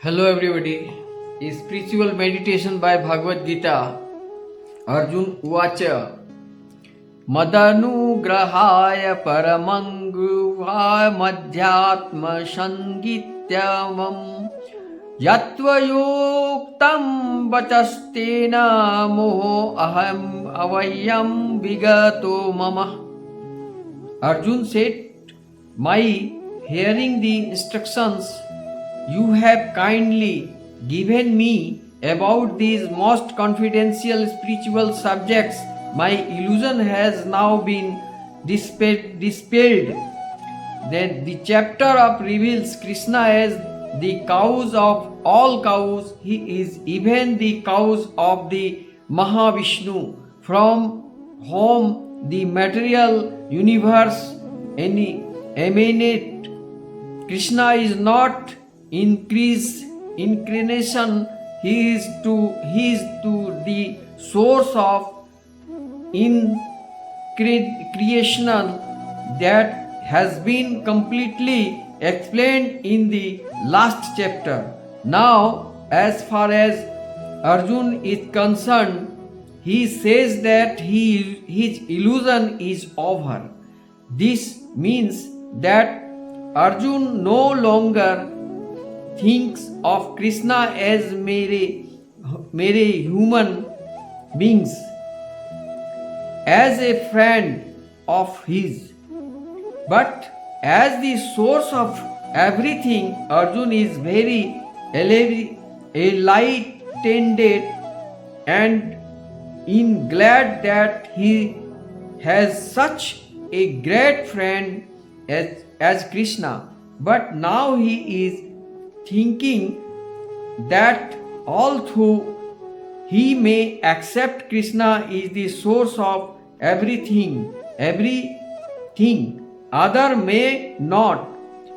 Hello everybody. A spiritual meditation by Bhagavad Gita. Arjun Uvacha. Madanugrahaya paramangruha madhyatma sangityavam yatvayuktam vachastena moho aham avayam vigato mama. Arjun said, my hearing the instructions you have kindly given me about these most confidential spiritual subjects, my illusion has now been dispelled. Then the chapter of reveals Krishna as the cause of all cows. He is even the cause of the Mahavishnu, from whom the material universe emanate. Krishna is not incarnation, he is to the source of creation that has been completely explained in the last chapter. Now, as far as Arjun is concerned, he says that his illusion is over. This means that Arjun no longer thinks of Krishna as mere human beings, as a friend of his, but as the source of everything. Arjun is very enlightened and glad that he has such a great friend as Krishna. But now he is thinking that although he may accept Krishna is the source of everything, other may not.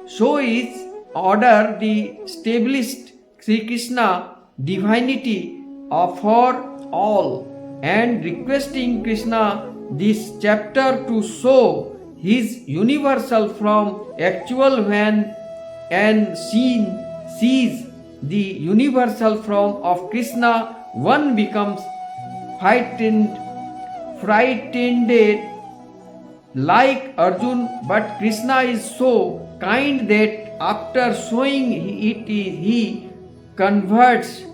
So is order the established Sri Krishna divinity for all, and requesting Krishna this chapter to show his universal from actual when and sees the universal form of Krishna, one becomes frightened like Arjun, but Krishna is so kind that after showing it, he converts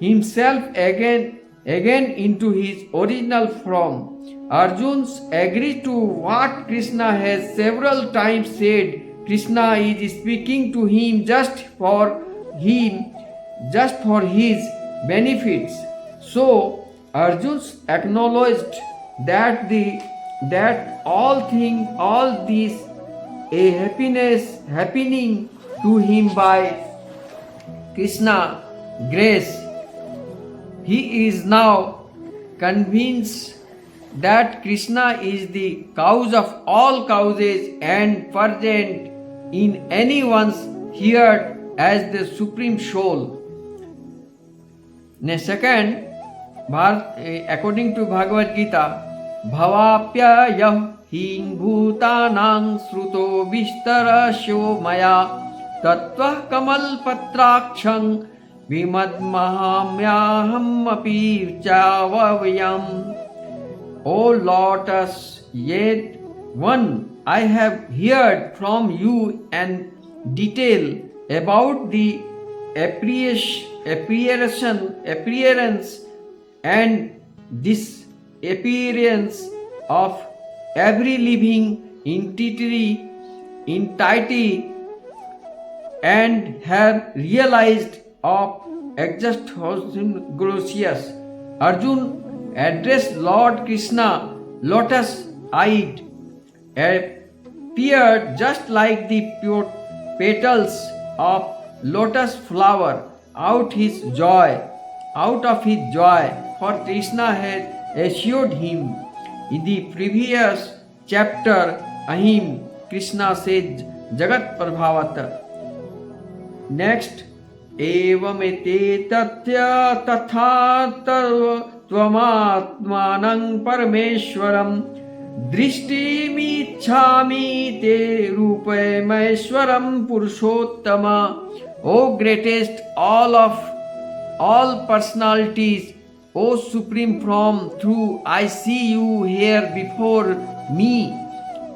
himself again into his original form. Arjun agrees to what Krishna has several times said. Krishna is speaking to him just for his benefits. So Arjun acknowledged that all this a happiness happening to him by Krishna grace. He is now convinced that Krishna is the cause of all causes and present in anyone's heart as the supreme soul. Second, according to Bhagavad Gita, Bhavapya yah hing bhutanang sruto vistarasyo maya tattva kamal patrakshang vimadmahamyaham api chavavayam. O lotus, yet one I have heard from you and detail about the appearance and disappearance of every living entity, and have realized of exhaustion. Arjun addressed Lord Krishna, lotus-eyed, appeared just like the pure petals of lotus flower out of his joy, for Krishna had assured him. In the previous chapter, Ahim, Krishna said, Jagat Prabhavat. Next, Evamete Tatya Tatha Tvamatmanang Parameshwaram दृष्टिमिच्छामि ते रूपमैश्वरं पुरुषोत्तम. O greatest all personalities, O supreme from through I see you here before me,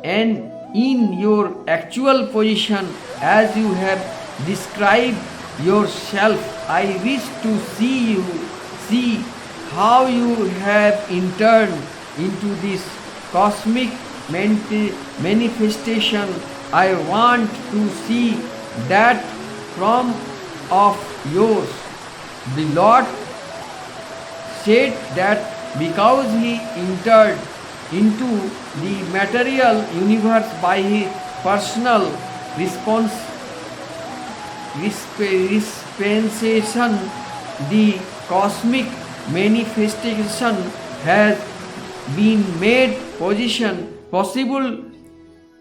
and in your actual position as you have described yourself. I wish to see how you have entered into this cosmic manifestation. I want to see that from of yours. The Lord said that because he entered into the material universe by his personal dispensation, the cosmic manifestation has been made possible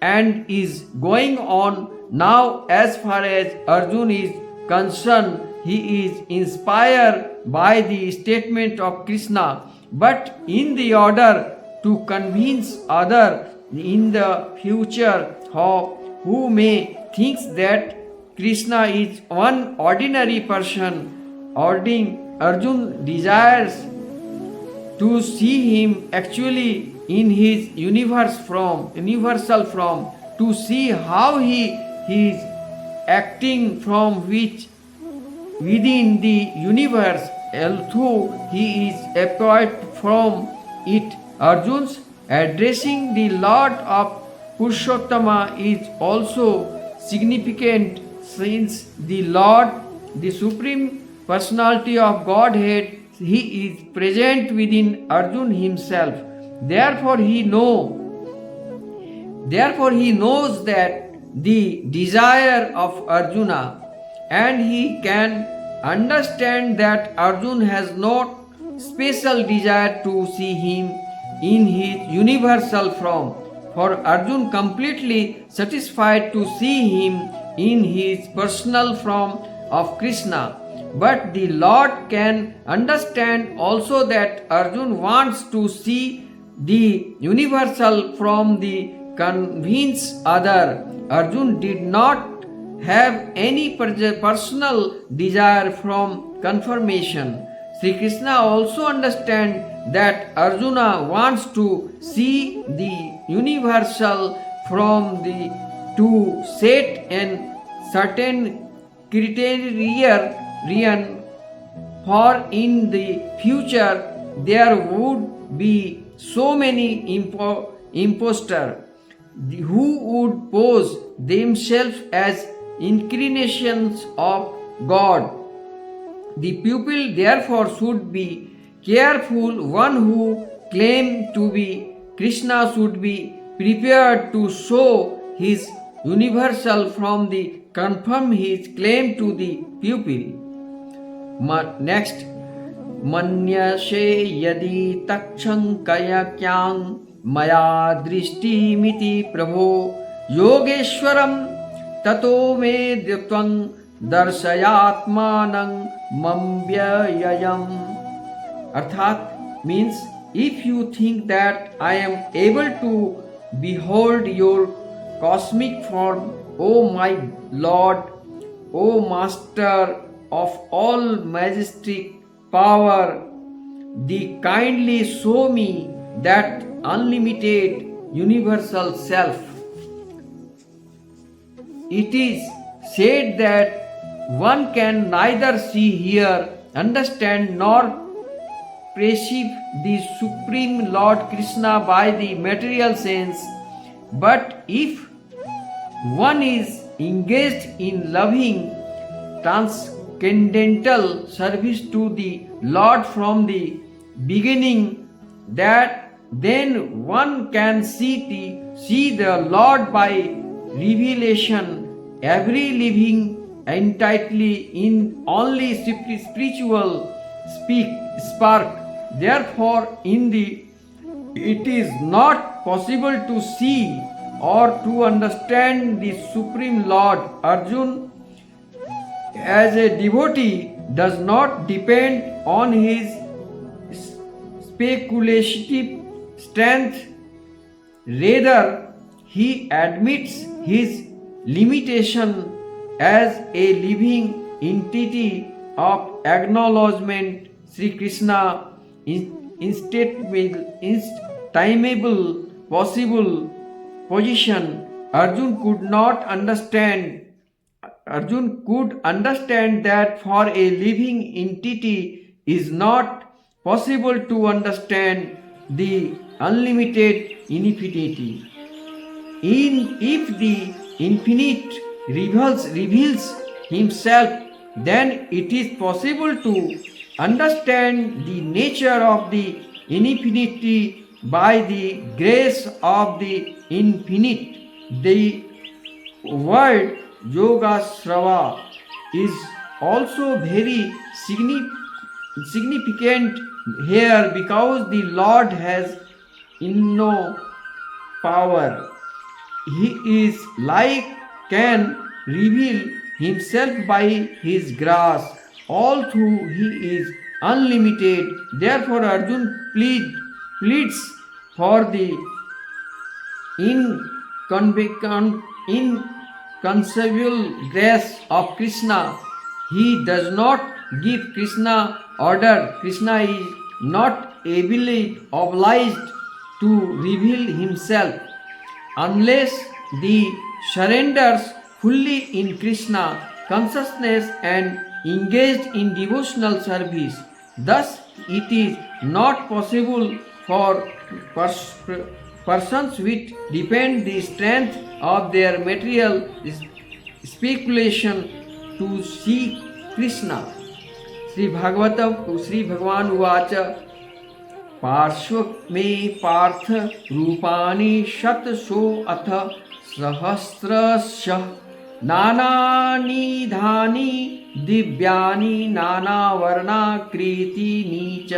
and is going on now. As far as Arjun is concerned, he is inspired by the statement of Krishna, but in the order to convince others in the future who may think that Krishna is one ordinary person, Arjun desires to see him actually in his universal form, to see how he is acting from within the universe, although he is apart from it. Arjun's addressing the Lord of Purushottama is also significant, since the Lord, the Supreme Personality of Godhead, he is present within Arjun himself. Therefore he knows that the desire of Arjuna, and he can understand that Arjun has no special desire to see him in his universal form. For Arjun completely satisfied to see him in his personal form of Krishna. But the Lord can understand also that Arjun wants to see the universal from the convince other. Arjun did not have any personal desire from confirmation. Sri Krishna also understands that Arjuna wants to see the universal from the to set an certain criterion, for in the future there would be so many impostors who would pose themselves as incarnations of God. The pupil therefore should be careful. One who claims to be Krishna should be prepared to show his universal from the confirm his claim to the pupil. Next, मन्यसे यदि तक्षंकयक्यां मया दृष्टिमिति प्रभो योगेश्वरं ततो मे त्वं दर्शयात्मानं मम व्ययम्. Arthat means, if you think that I am able to behold your cosmic form, O my Lord, O Master of all majestic power, the kindly show me that unlimited universal self. It is said that one can neither see, hear, understand, nor perceive the Supreme Lord Krishna by the material sense, but if one is engaged in loving transcendental service to the Lord from the beginning, that then one can see the Lord by revelation. Every living entity in only spiritual spark. Therefore, it is not possible to see or to understand the Supreme Lord. Arjun, as a devotee, does not depend on his speculative strength. Rather, he admits his limitation as a living entity of acknowledgement. Sri Krishna inestimable possible position. Arjun could understand that for a living entity is not possible to understand the unlimited infinity. If the infinite reveals himself, then it is possible to understand the nature of the infinity by the grace of the infinite. The word Yogasrava is also very significant here because the Lord has no power. He is like can reveal himself by his grace, although he is unlimited. Therefore, Arjun pleads for the inconceivable grace of Krishna. He does not give Krishna order. Krishna is not obliged to reveal himself unless the surrenders fully in Krishna consciousness and engaged in devotional service. Thus, it is not possible for persons which depend the strength of their material speculation to see Krishna. Shri Bhagavatam Shri भगवान उवाच पार्श्व में पार्थ रूपाणि शतशो अथ सहस्रशः नानानि धानि दिव्यानि नानावर्णाकृतीनि च.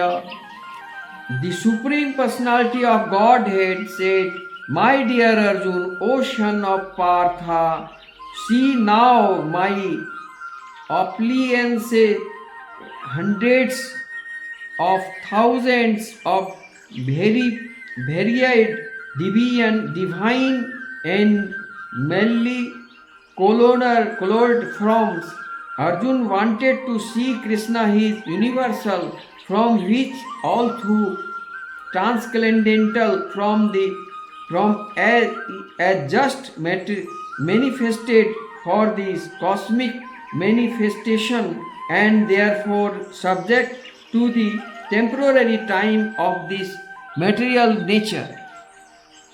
The Supreme Personality of Godhead said, "My dear Arjun, O son of Partha, see now my appliances, hundreds of thousands of very varied divine and colored forms." Arjun wanted to see Krishna, his universal, from which all through transcendental from as just manifested for this cosmic manifestation and therefore subject to the temporary time of this material nature.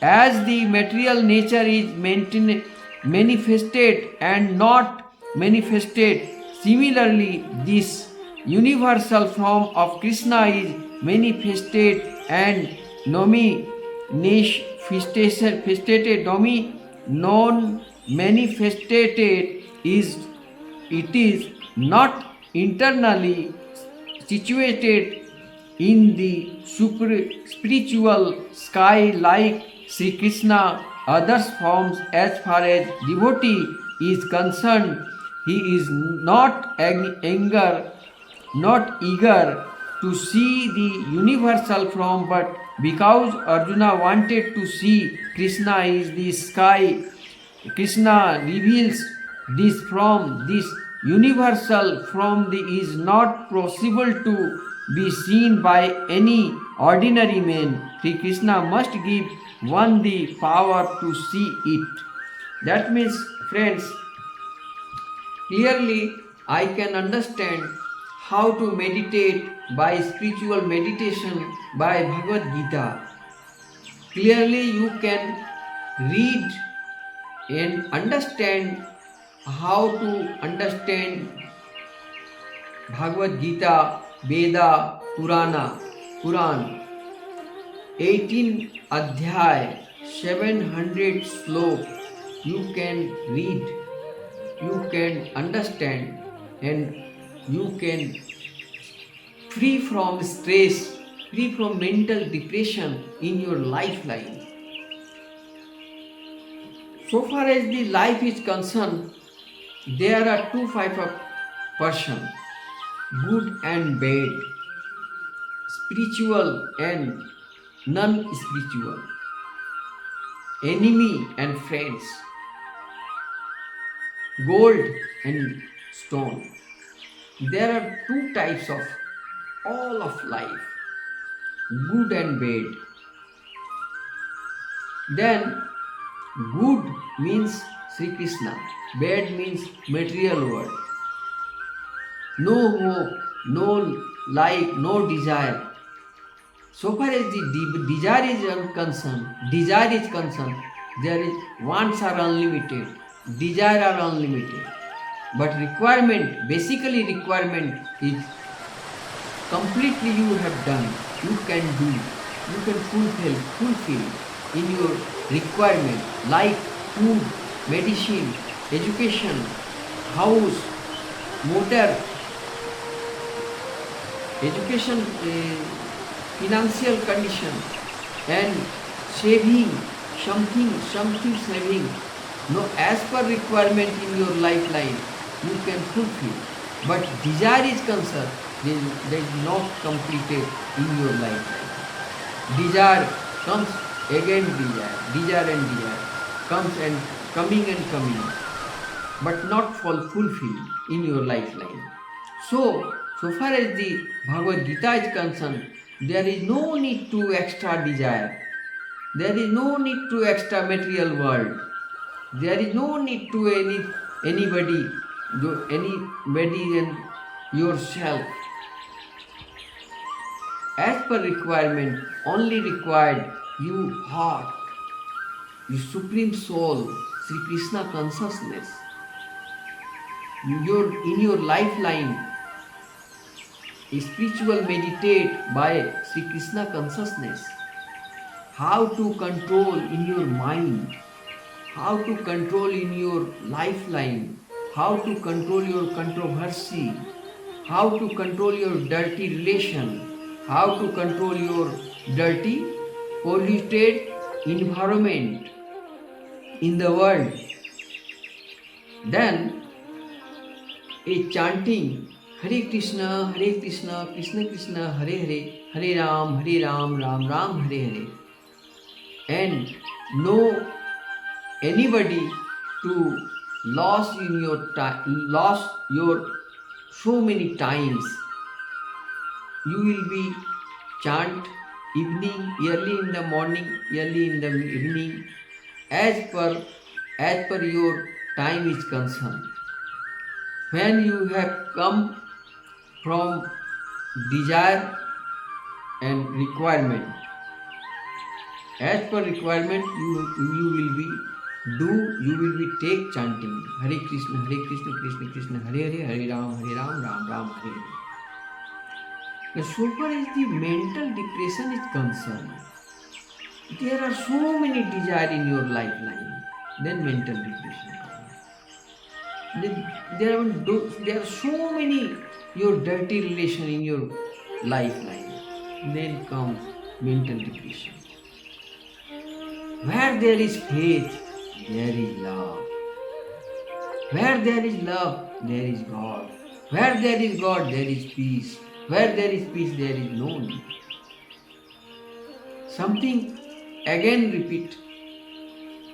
As the material nature is manifested and not manifested, similarly this universal form of Krishna is manifested and non-manifested is it is not internally situated in the spiritual sky like Sri Krishna. Other forms, as far as devotee is concerned, he is not eager to see the universal form, but because Arjuna wanted to see Krishna is the sky, Krishna reveals this from this universal from the is not possible to be seen by any ordinary man. Sri Krishna must give one the power to see it. That means, friends, clearly I can understand how to meditate by spiritual meditation by Bhagavad Gita. Clearly you can read and understand how to understand Bhagavad Gita, Veda, Puran. 18 adhyay, 700 slok. You can read, you can understand, and you can free from stress, free from mental depression in your lifeline. So far as the life is concerned, there are two types of person, good and bad, spiritual and non-spiritual, enemy and friends. gold and stone. There are two types of all of life, good and bad. Then good means Sri Krishna, bad means material world. No hope, no life, no desire. So far as the desire is concerned, there is wants are unlimited, desire are unlimited. But requirement, basically requirement is completely you have done, you can do, you can fulfill in your requirement like food, medicine, education, house, motor, education, financial condition, and saving something saving. No, as per requirement in your lifeline, you can fulfill. But desire is concerned, they is not completed in your lifeline. Desire comes again, desire and desire comes and coming, but not fulfilled in your lifeline. So far as the Bhagavad Gita is concerned, there is no need to extra desire. There is no need to extra material world. There is no need to anybody, and yourself. As per requirement, only required you heart, the supreme soul, Sri Krishna consciousness. In your lifeline, spiritual meditate by Sri Krishna consciousness. How to control in your mind, how to control in your lifeline, how to control your controversy, how to control your dirty relation, how to control your dirty, polluted environment in the world. Then a chanting Hare Krishna, Krishna Krishna, Hare Hare, Hare Ram, Ram Ram, Hare Hare. And no anybody to lost your so many times. You will be chant evening, early in the morning, early in the evening, as per your time is concerned. When you have come from desire and requirement, as per requirement you will be you will be take chanting Hare Krishna, Krishna Krishna, Hare Hare, Hare Ram, Ram Ram, Hare Hare. But so far as the mental depression is concerned, there are so many desires in your lifeline, then mental depression comes. There are so many your dirty relation in your lifeline, then comes mental depression. Where there is faith, there is love. Where there is love, there is God. Where there is God, there is peace. Where there is peace, there is no need. Something again repeat.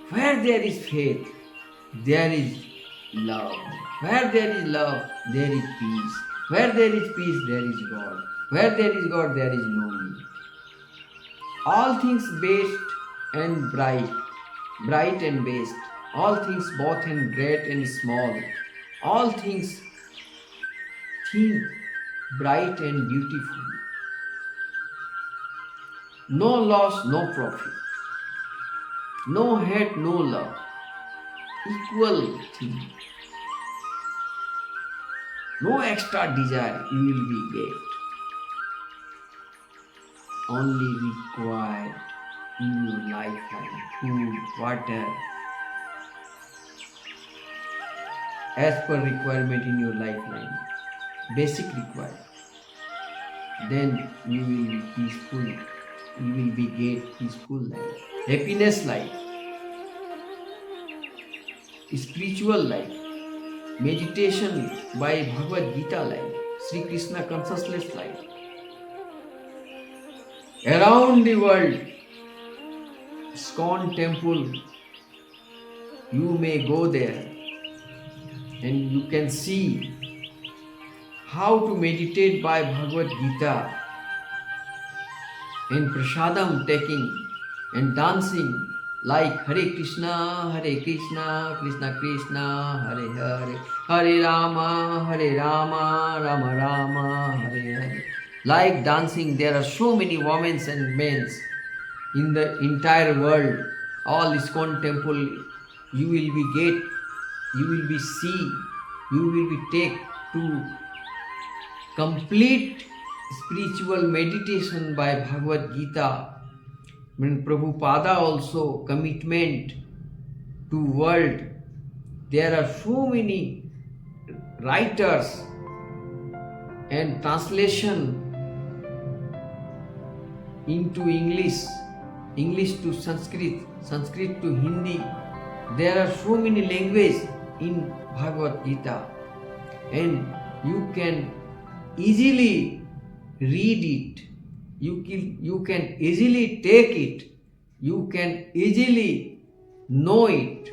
Where there is faith, there is love. Where there is love, there is peace. Where there is peace, there is God. Where there is God, there is no need. All things best and bright and best. All things both and great and small. All things thin, bright and beautiful. No loss, no profit. No hate, no love. Equal thing. No extra desire you will be get. Only required in your lifetime food, water, as per requirement in your lifeline, basic required. Then you will be peaceful. You will be get peaceful life, happiness life, spiritual life, meditation by Bhagavad Gita life, Sri Krishna consciousness life. Around the world, ISKCON temple, you may go there. and you can see how to meditate by Bhagavad Gita and prasadam taking and dancing like Hare Krishna, Krishna Krishna, Hare Hare, Hare Rama, Rama Rama, Hare Hare. Like dancing, there are so many women and men in the entire world. All ISKCON temple, you will be get, you will be see, you will be take to complete spiritual meditation by Bhagavad Gita. When Prabhupada also commitment to world, there are so many writers and translation into English, English to Sanskrit, Sanskrit to Hindi. There are so many languages in Bhagavad Gita, and you can easily read it. You can easily take it. You can easily know it.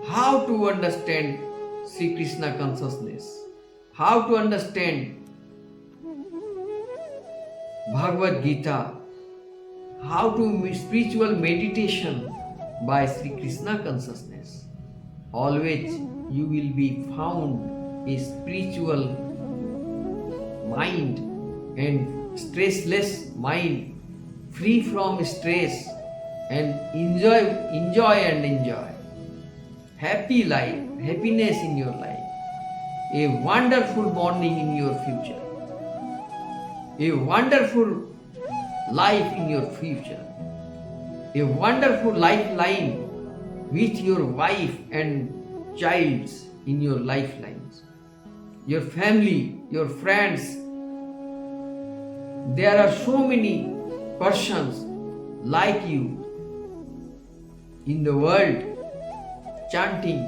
How to understand Sri Krishna consciousness? How to understand Bhagavad Gita? How to spiritual meditation by Sri Krishna consciousness? Always you will be found a spiritual mind and stressless mind, free from stress, and enjoy happy life, happiness in your life, a wonderful morning in your future, a wonderful life in your future, a wonderful lifeline with your wife and childs in your lifelines, your family, your friends. There are so many persons like you in the world chanting,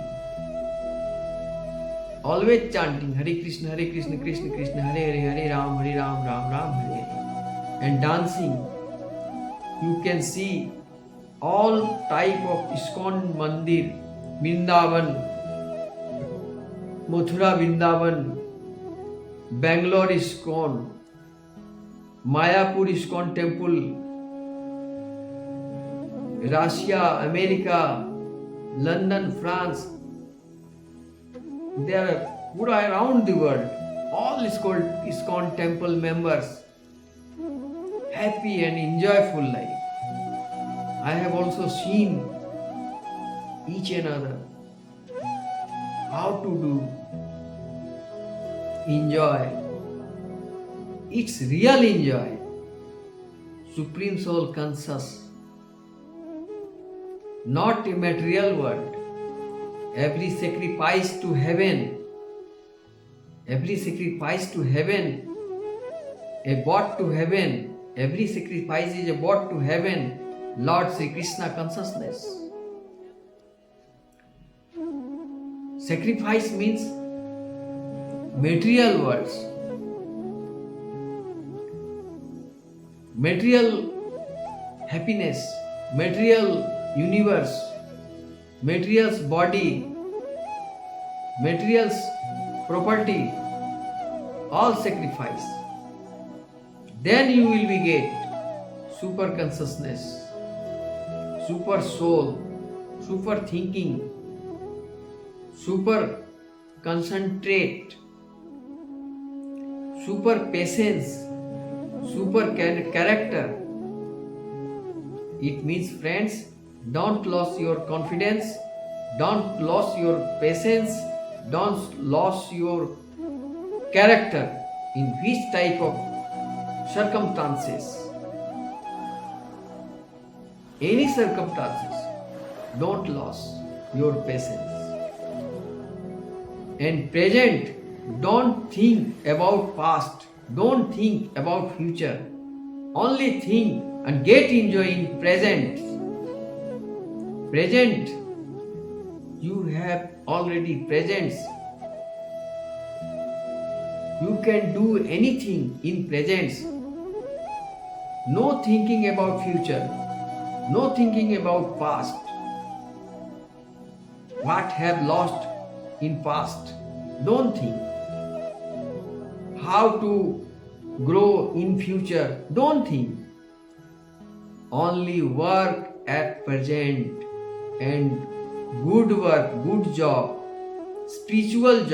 always chanting Hare Krishna, Krishna Krishna, Hare Hare, Hare Ram, Ram Ram, Hare Hare, and dancing. You can see all type of ISKCON Mandir, Vrindavan, Mathura Vrindavan, Bangalore ISKCON, Mayapur ISKCON temple, Russia, America, London, France. They are put around the world. All ISKCON temple members, happy and enjoyful life. I have also seen each another how to do enjoy. It's real enjoy. Supreme Soul conscious, not a material world. Every sacrifice to heaven, every sacrifice to heaven, a bought to heaven, every sacrifice is a bought to heaven, Lord Sri Krishna consciousness. Sacrifice means material worlds, material happiness, material universe, material's body, material's property, all sacrifice. Then you will be get super consciousness, super soul, super thinking, super concentrate, super patience, super character. It means, friends, don't lose your confidence, don't lose your patience, don't lose your character in which type of circumstances. Any circumstances, don't lose your patience. And present, don't think about past, don't think about future. Only think and get enjoy in present. Present, you have already presence. You can do anything in presence. No thinking about future, no thinking about past. What have lost in past. Don't think how to grow in future. Don't think. Only work at present and good work, good job, spiritual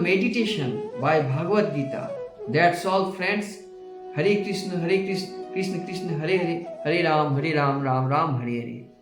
meditation by Bhagavad Gita. That's all, friends. Hare Krishna, Krishna Krishna, Hare Hare, Hare Ram, Ram Ram, Hare Hare.